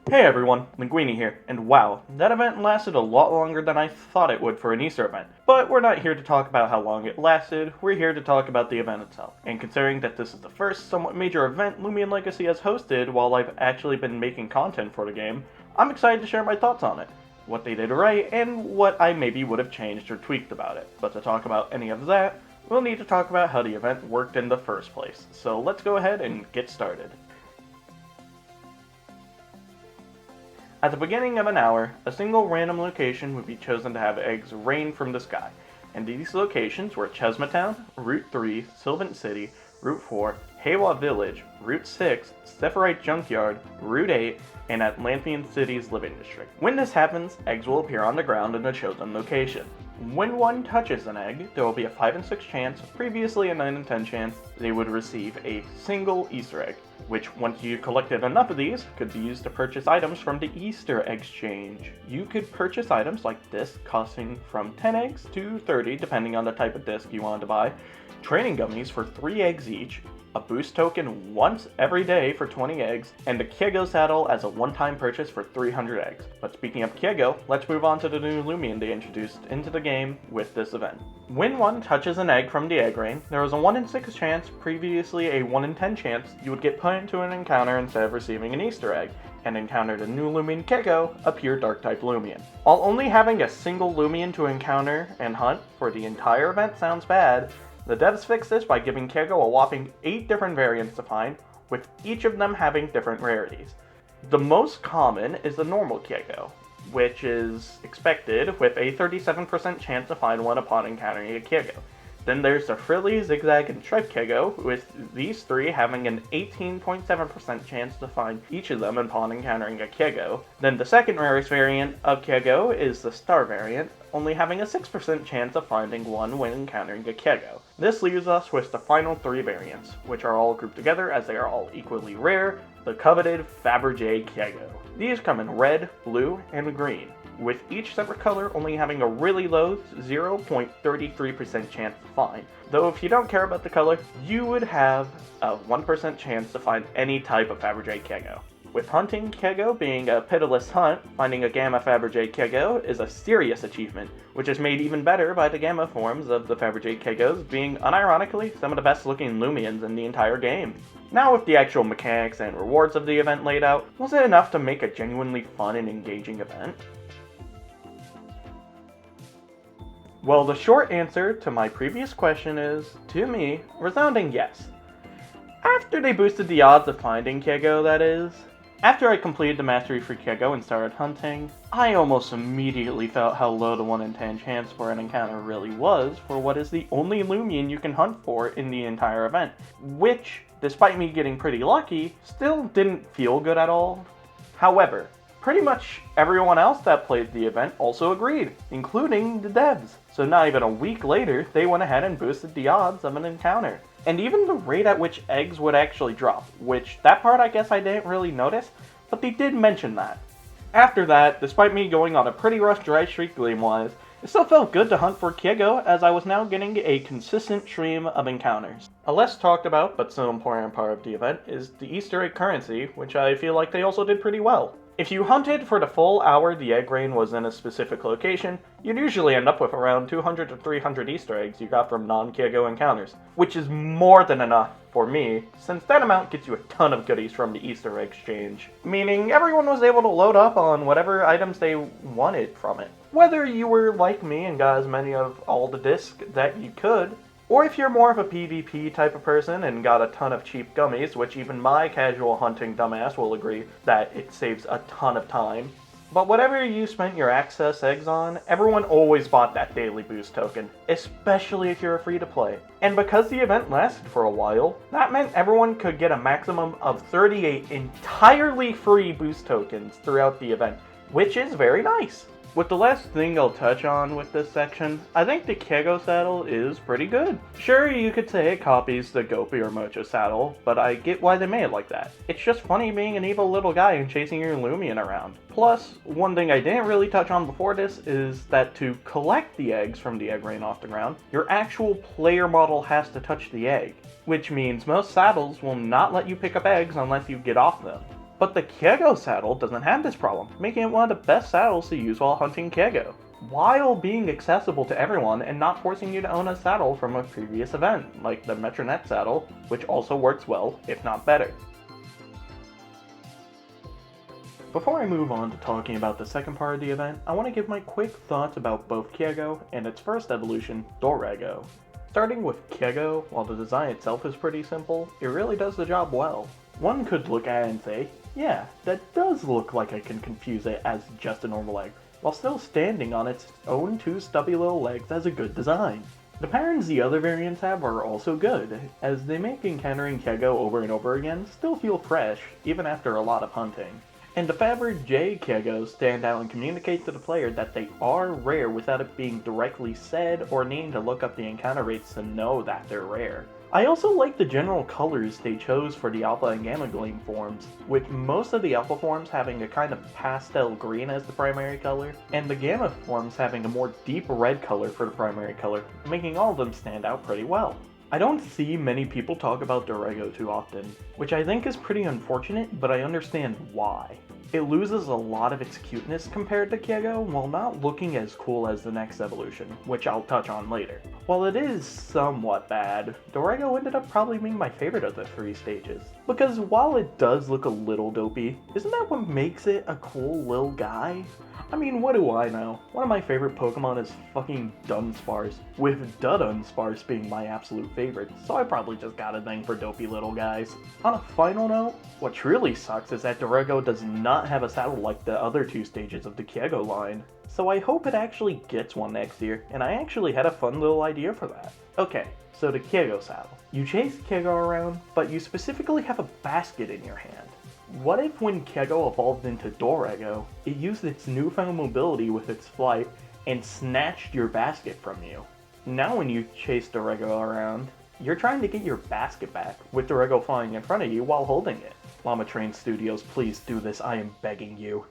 Hey everyone, Linguini here, and wow, that event lasted a lot longer than I thought it would for an Easter event. But we're not here to talk about how long it lasted, we're here to talk about the event itself. And considering that this is the first somewhat major event Loomian Legacy has hosted while I've actually been making content for the game, I'm excited to share my thoughts on it, what they did right, and what I maybe would have changed or tweaked about it. But to talk about any of that, we'll need to talk about how the event worked in the first place. So let's go ahead and get started. At the beginning of an hour, a single random location would be chosen to have eggs rain from the sky, and these locations were Chesma Town, Route 3, Sylvan City, Route 4, Haywa Village, Route 6, Sephirite Junkyard, Route 8, and Atlantean City's Living District. When this happens, eggs will appear on the ground in the chosen location. When one touches an egg, there will be a 5 in 6 chance, previously a 9 in 10 chance, they would receive a single Easter egg, which once you collected enough of these, could be used to purchase items from the Easter exchange. You could purchase items like this costing from 10 eggs to 30 depending on the type of disc you wanted to buy, training gummies for 3 eggs each, a boost token once every day for 20 eggs, and the Kyeggo saddle as a one-time purchase for 300 eggs. But speaking of Kyeggo, let's move on to the new Loomian they introduced into the game with this event. When one touches an egg from the egg rain, there was a 1 in 6 chance, previously a 1 in 10 chance, you would get put into an encounter instead of receiving an Easter egg, and encounter the new Loomian Kyeggo, a pure Dark-type Loomian. While only having a single Loomian to encounter and hunt for the entire event sounds bad, the devs fixed this by giving Kyeggo a whopping 8 different variants to find, with each of them having different rarities. The most common is the normal Kyeggo, which is expected with a 37% chance to find one upon encountering a Kyeggo. Then there's the frilly, zigzag, and striped Kyeggo, with these three having an 18.7% chance to find each of them upon encountering a Kyeggo. Then the second rarest variant of Kyeggo is the star variant, only having a 6% chance of finding one when encountering a Kyeggo. This leaves us with the final 3 variants, which are all grouped together as they are all equally rare, the coveted Fabergé Kyeggo. These come in red, blue, and green, with each separate color only having a really low 0.33% chance to find. Though if you don't care about the color, you would have a 1% chance to find any type of Fabergé Kyeggo. With hunting Kyeggo being a pitiless hunt, finding a Gamma Fabergé Kyeggo is a serious achievement, which is made even better by the Gamma forms of the Fabergé Kyegos being unironically some of the best looking Loomians in the entire game. Now with the actual mechanics and rewards of the event laid out, was it enough to make a genuinely fun and engaging event? Well, the short answer to my previous question is, to me, resounding yes. After they boosted the odds of finding Kyeggo, that is. After I completed the mastery for Kyeggo and started hunting, I almost immediately felt how low the 1 in 10 chance for an encounter really was for what is the only Loomian you can hunt for in the entire event, which, despite me getting pretty lucky, still didn't feel good at all. However, pretty much everyone else that played the event also agreed, including the devs. So not even a week later, they went ahead and boosted the odds of an encounter. And even the rate at which eggs would actually drop, which that part I guess I didn't really notice, but they did mention that. After that, despite me going on a pretty rough dry streak game-wise, it still felt good to hunt for Kyeggo as I was now getting a consistent stream of encounters. A less talked about, but still important part of the event is the Easter egg currency, which I feel like they also did pretty well. If you hunted for the full hour the egg rain was in a specific location, you'd usually end up with around 200 to 300 Easter eggs you got from non-Kyeggo encounters, which is more than enough for me, since that amount gets you a ton of goodies from the Easter egg exchange, meaning everyone was able to load up on whatever items they wanted from it. Whether you were like me and got as many of all the discs that you could, or if you're more of a PvP type of person and got a ton of cheap gummies, which even my casual hunting dumbass will agree that it saves a ton of time. But whatever you spent your access eggs on, everyone always bought that daily boost token, especially if you're a free-to-play. And because the event lasted for a while, that meant everyone could get a maximum of 38 entirely free boost tokens throughout the event, which is very nice. With the last thing I'll touch on with this section, I think the Kyeggo saddle is pretty good. Sure, you could say it copies the Gopi or Mocho saddle, but I get why they made it like that. It's just funny being an evil little guy and chasing your Loomian around. Plus, one thing I didn't really touch on before this is that to collect the eggs from the egg rain off the ground, your actual player model has to touch the egg, which means most saddles will not let you pick up eggs unless you get off them. But the Kyeggo saddle doesn't have this problem, making it one of the best saddles to use while hunting Kyeggo, while being accessible to everyone and not forcing you to own a saddle from a previous event, like the Metronet saddle, which also works well, if not better. Before I move on to talking about the second part of the event, I want to give my quick thoughts about both Kyeggo and its first evolution, Doreggo. Starting with Kyeggo, while the design itself is pretty simple, it really does the job well. One could look at it and say, yeah, that does look like I can confuse it as just a normal egg, while still standing on its own two stubby little legs as a good design. The patterns the other variants have are also good, as they make encountering Kyeggo over and over again still feel fresh, even after a lot of hunting. And the Fabergé Kyeggos stand out and communicate to the player that they are rare without it being directly said or needing to look up the encounter rates to know that they're rare. I also like the general colors they chose for the Alpha and Gamma Gleam forms, with most of the Alpha forms having a kind of pastel green as the primary color, and the Gamma forms having a more deep red color for the primary color, making all of them stand out pretty well. I don't see many people talk about Doreggo too often, which I think is pretty unfortunate, but I understand why. It loses a lot of its cuteness compared to Kyeggo while not looking as cool as the next evolution, which I'll touch on later. While it is somewhat bad, Doreggo ended up probably being my favorite of the three stages. Because while it does look a little dopey, isn't that what makes it a cool little guy? I mean, what do I know? One of my favorite Pokemon is fucking Dunsparce, with Dunsparce being my absolute favorite, so I probably just got a thing for dopey little guys. On a final note, what truly sucks is that Doreggo does not have a saddle like the other two stages of the Kyeggo line, so I hope it actually gets one next year, and I actually had a fun little idea for that. Okay, so the Kyeggo saddle. You chase Kyeggo around, but you specifically have a basket in your hand. What if when Kyeggo evolved into Doreggo, it used its newfound mobility with its flight and snatched your basket from you? Now when you chase Doreggo around, you're trying to get your basket back, with Doreggo flying in front of you while holding it. Llama Train Studios, please do this, I am begging you.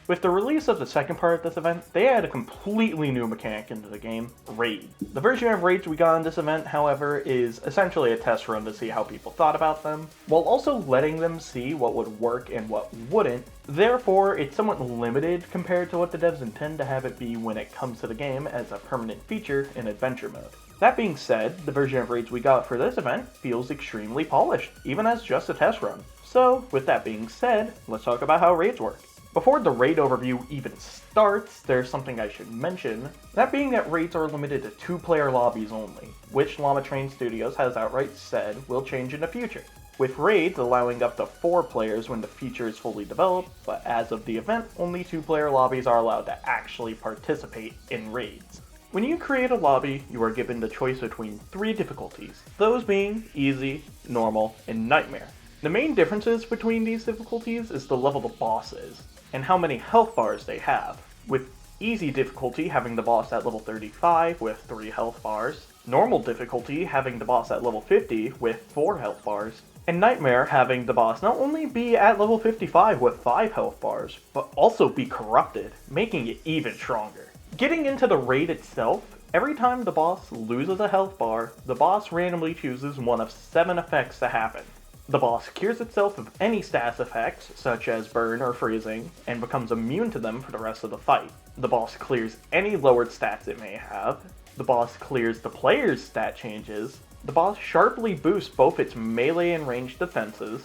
With the release of the second part of this event, they added a completely new mechanic into the game, Raid. The version of Raids we got in this event, however, is essentially a test run to see how people thought about them, while also letting them see what would work and what wouldn't. Therefore, it's somewhat limited compared to what the devs intend to have it be when it comes to the game as a permanent feature in adventure mode. That being said, the version of Raids we got for this event feels extremely polished, even as just a test run. So, with that being said, let's talk about how Raids work. Before the raid overview even starts, there's something I should mention, that being that raids are limited to 2-player lobbies only, which Llama Train Studios has outright said will change in the future, with raids allowing up to 4 players when the feature is fully developed, but as of the event, only 2-player lobbies are allowed to actually participate in raids. When you create a lobby, you are given the choice between 3 difficulties, those being Easy, Normal, and Nightmare. The main differences between these difficulties is the level the boss is, and how many health bars they have, with Easy difficulty having the boss at level 35 with 3 health bars, Normal difficulty having the boss at level 50 with 4 health bars, and Nightmare having the boss not only be at level 55 with 5 health bars, but also be corrupted, making it even stronger. Getting into the raid itself, every time the boss loses a health bar, the boss randomly chooses one of 7 effects to happen. The boss cures itself of any status effects, such as burn or freezing, and becomes immune to them for the rest of the fight. The boss clears any lowered stats it may have. The boss clears the player's stat changes. The boss sharply boosts both its melee and ranged defenses.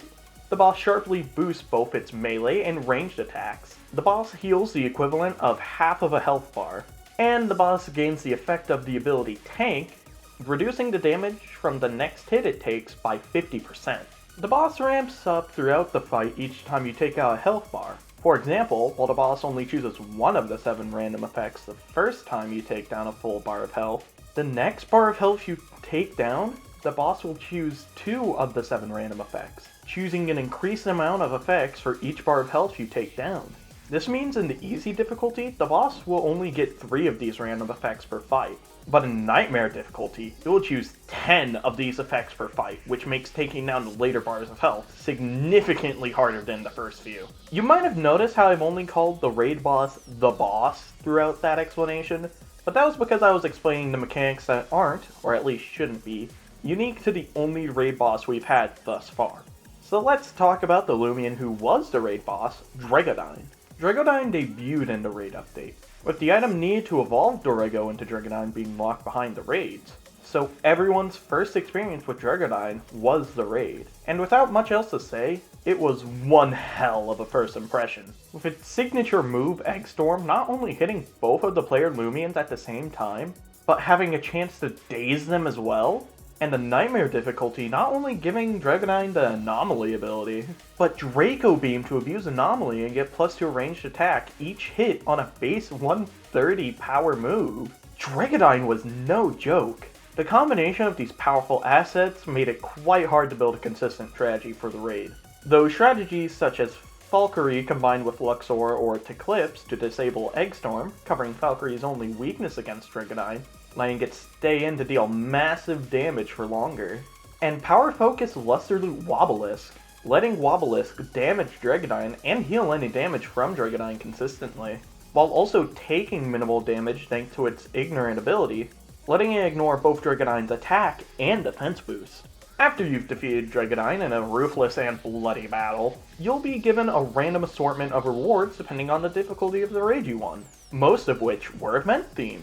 The boss sharply boosts both its melee and ranged attacks. The boss heals the equivalent of half of a health bar. And the boss gains the effect of the ability Tank, reducing the damage from the next hit it takes by 50%. The boss ramps up throughout the fight each time you take out a health bar. For example, while the boss only chooses one of the 7 random effects the first time you take down a full bar of health, the next bar of health you take down, the boss will choose 2 of the 7 random effects, choosing an increased amount of effects for each bar of health you take down. This means in the Easy difficulty, the boss will only get 3 of these random effects per fight. But in Nightmare difficulty, it will choose 10 of these effects per fight, which makes taking down the later bars of health significantly harder than the first few. You might have noticed how I've only called the raid boss the boss throughout that explanation, but that was because I was explaining the mechanics that aren't, or at least shouldn't be, unique to the only raid boss we've had thus far. So let's talk about the Loomian who was the raid boss, Dreggodyne. Dreggodyne debuted in the raid update, with the item needed to evolve Doreggo into Dreggodyne being locked behind the raids. So everyone's first experience with Dreggodyne was the raid, and without much else to say, it was one hell of a first impression. With its signature move, Egg Storm, not only hitting both of the player Loomians at the same time, but having a chance to daze them as well, and the Nightmare difficulty not only giving Dreggodyne the Anomaly ability, but Draco Beam to abuse Anomaly and get +2 ranged attack each hit on a base 130 power move. Dreggodyne was no joke. The combination of these powerful assets made it quite hard to build a consistent strategy for the raid. Though strategies such as Valkyrie combined with Luxor or Eclipse to disable Egg Storm, covering Valkyrie's only weakness against Dreggodyne, letting it stay in to deal massive damage for longer. And Power Focus Luster Loot Wobelisk, letting Wobelisk damage Dreggodyne and heal any damage from Dreggodyne consistently, while also taking minimal damage thanks to its Ignorant ability, letting it ignore both Dreggodyne's attack and defense boost. After you've defeated Dreggodyne in a ruthless and bloody battle, you'll be given a random assortment of rewards depending on the difficulty of the raid you won, most of which were event-themed.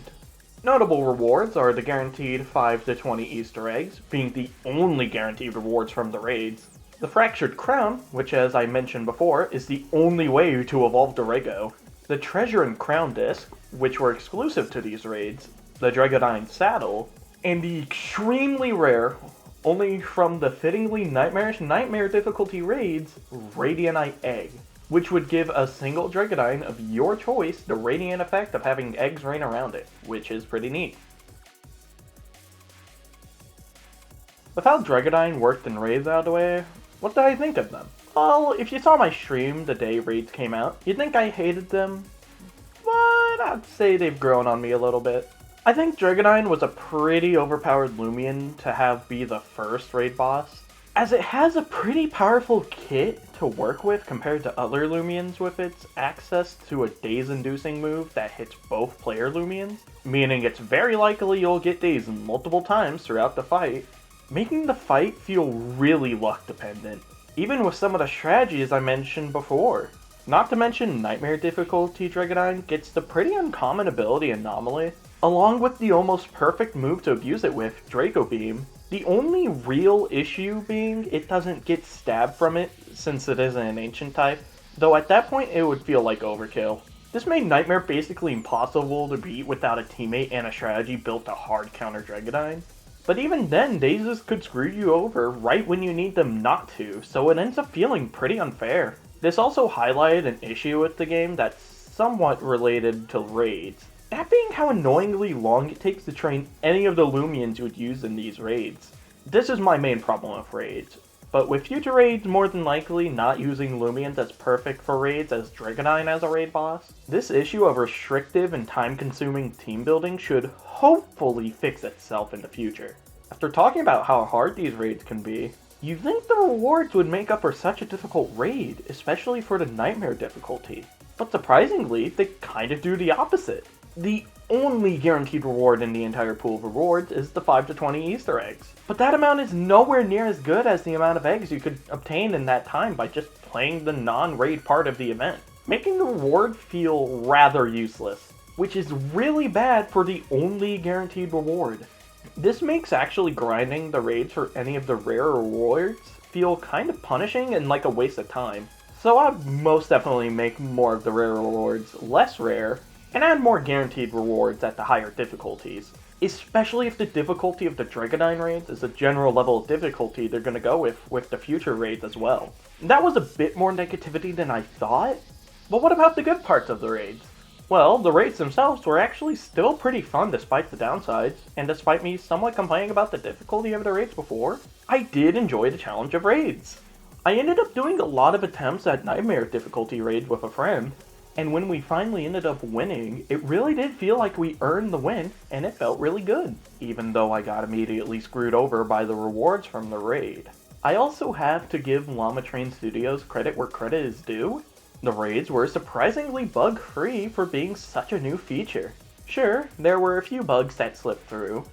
Notable rewards are the guaranteed 5 to 20 Easter eggs, being the only guaranteed rewards from the raids, the Fractured Crown, which as I mentioned before, is the only way to evolve Doreggo, the Treasure and Crown Disc, which were exclusive to these raids, the Dreggodyne Saddle, and the extremely rare, only from the fittingly nightmarish Nightmare difficulty raids, Radianite Egg, which would give a single Dreggodyne of your choice the radiant effect of having eggs rain around it, which is pretty neat. With how Dreggodyne worked in raids out of the way, what did I think of them? Well, if you saw my stream the day raids came out, you'd think I hated them, but I'd say they've grown on me a little bit. I think Dreggodyne was a pretty overpowered Loomian to have be the first raid boss, as it has a pretty powerful kit to work with compared to other Loomians with its access to a daze-inducing move that hits both player Loomians, meaning it's very likely you'll get dazed multiple times throughout the fight, making the fight feel really luck dependent, even with some of the strategies I mentioned before. Not to mention Nightmare difficulty Dreggodyne gets the pretty uncommon ability Anomaly, along with the almost perfect move to abuse it with, Draco Beam. The only real issue being it doesn't get stabbed from it since it isn't an ancient type, though at that point it would feel like overkill. This made Nightmare basically impossible to beat without a teammate and a strategy built to hard counter Dreggodyne. But even then, dazes could screw you over right when you need them not to, so it ends up feeling pretty unfair. This also highlighted an issue with the game that's somewhat related to raids. That being how annoyingly long it takes to train any of the Loomians you would use in these raids. This is my main problem with raids, but with future raids more than likely not using Loomians as perfect for raids as Dreggodyne as a raid boss, this issue of restrictive and time-consuming team building should hopefully fix itself in the future. After talking about how hard these raids can be, you'd think the rewards would make up for such a difficult raid, especially for the Nightmare difficulty. But surprisingly, they kind of do the opposite. The only guaranteed reward in the entire pool of rewards is the 5 to 20 Easter eggs. But that amount is nowhere near as good as the amount of eggs you could obtain in that time by just playing the non-raid part of the event, making the reward feel rather useless, which is really bad for the only guaranteed reward. This makes actually grinding the raids for any of the rare rewards feel kind of punishing and like a waste of time. So I'd most definitely make more of the rare rewards less rare, and add more guaranteed rewards at the higher difficulties, especially if the difficulty of the Dreggodyne raids is a general level of difficulty they're going to go with the future raids as well. That was a bit more negativity than I thought, but what about the good parts of the raids? Well, the raids themselves were actually still pretty fun despite the downsides, and despite me somewhat complaining about the difficulty of the raids before, I did enjoy the challenge of raids. I ended up doing a lot of attempts at Nightmare difficulty raids with a friend, and when we finally ended up winning, it really did feel like we earned the win, and it felt really good, even though I got immediately screwed over by the rewards from the raid. I also have to give Llama Train Studios credit where credit is due. The raids were surprisingly bug-free for being such a new feature. Sure, there were a few bugs that slipped through,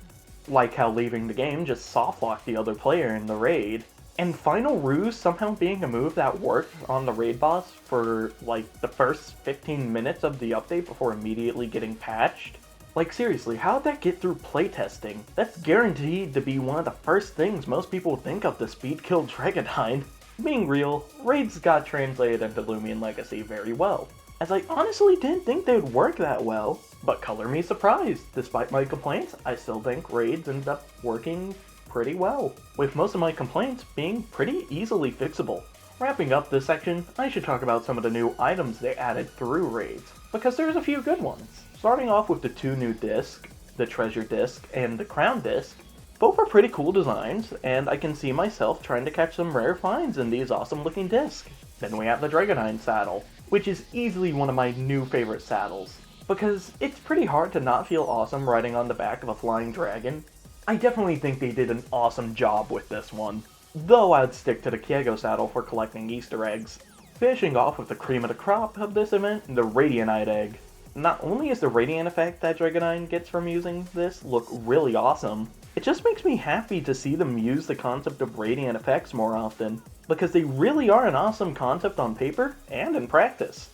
like how leaving the game just softlocked the other player in the raid. And Final Ruse somehow being a move that worked on the raid boss for like the first 15 minutes of the update before immediately getting patched. Like seriously, how'd that get through playtesting? That's guaranteed to be one of the first things most people think of to speed kill Dreggodyne. Being real, raids got translated into Loomian Legacy very well, as I honestly didn't think they would work that well, but color me surprised. Despite my complaints, I still think raids ended up working pretty well, with most of my complaints being pretty easily fixable. Wrapping up this section, I should talk about some of the new items they added through raids, because there's a few good ones. Starting off with the two new discs, the treasure disc and the crown disc. Both are pretty cool designs, and I can see myself trying to catch some rare finds in these awesome looking discs. Then we have the Dreggodyne saddle, which is easily one of my new favorite saddles, because it's pretty hard to not feel awesome riding on the back of a flying dragon. I definitely think they did an awesome job with this one, though I'd stick to the Kyeggo saddle for collecting Easter eggs. Finishing off with the cream of the crop of this event, the Radiantite egg. Not only is the radiant effect that Dreggodyne gets from using this look really awesome, it just makes me happy to see them use the concept of radiant effects more often, because they really are an awesome concept on paper and in practice.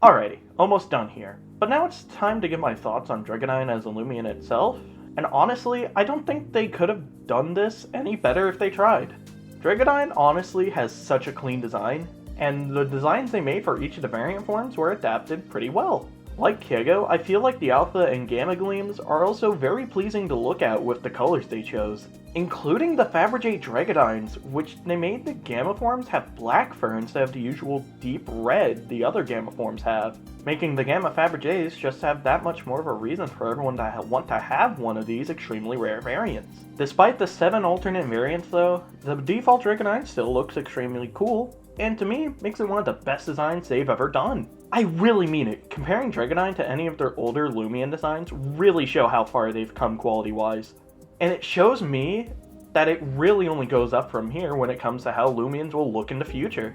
Alrighty, almost done here, but now it's time to give my thoughts on Dreggodyne as a Loomian itself, and honestly, I don't think they could have done this any better if they tried. Dreggodyne honestly has such a clean design, and the designs they made for each of the variant forms were adapted pretty well. Like Kyeggo, I feel like the Alpha and Gamma Gleams are also very pleasing to look at with the colors they chose, including the Fabergé Dreggodynes, which they made the Gamma forms have black fur instead of the usual deep red the other Gamma forms have, making the Gamma Fabergés just have that much more of a reason for everyone to want to have one of these extremely rare variants. Despite the 7 alternate variants though, the default Dreggodyne still looks extremely cool, and to me, makes it one of the best designs they've ever done. I really mean it. Comparing Dreggodyne to any of their older Loomian designs really show how far they've come quality-wise. And it shows me that it really only goes up from here when it comes to how Loomians will look in the future.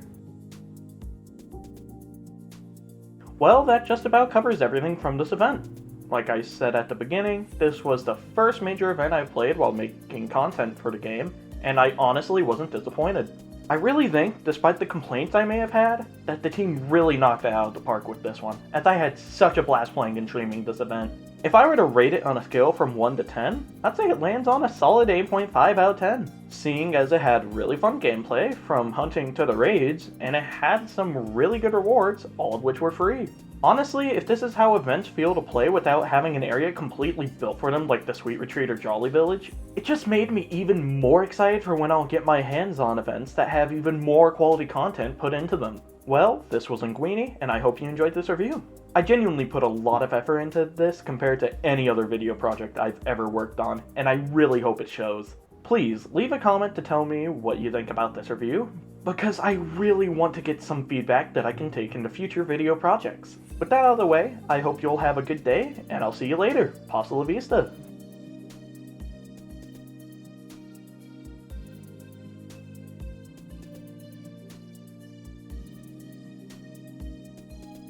Well, that just about covers everything from this event. Like I said at the beginning, this was the first major event I played while making content for the game, and I honestly wasn't disappointed. I really think, despite the complaints I may have had, that the team really knocked it out of the park with this one, as I had such a blast playing and streaming this event. If I were to rate it on a scale from 1 to 10, I'd say it lands on a solid 8.5 out of 10, seeing as it had really fun gameplay, from hunting to the raids, and it had some really good rewards, all of which were free. Honestly, if this is how events feel to play without having an area completely built for them like the Sweet Retreat or Jolly Village, it just made me even more excited for when I'll get my hands on events that have even more quality content put into them. Well, this was Linguini, and I hope you enjoyed this review. I genuinely put a lot of effort into this compared to any other video project I've ever worked on, and I really hope it shows. Please, leave a comment to tell me what you think about this review, because I really want to get some feedback that I can take into future video projects. With that out of the way, I hope you'll have a good day, and I'll see you later. Pasta La Vista!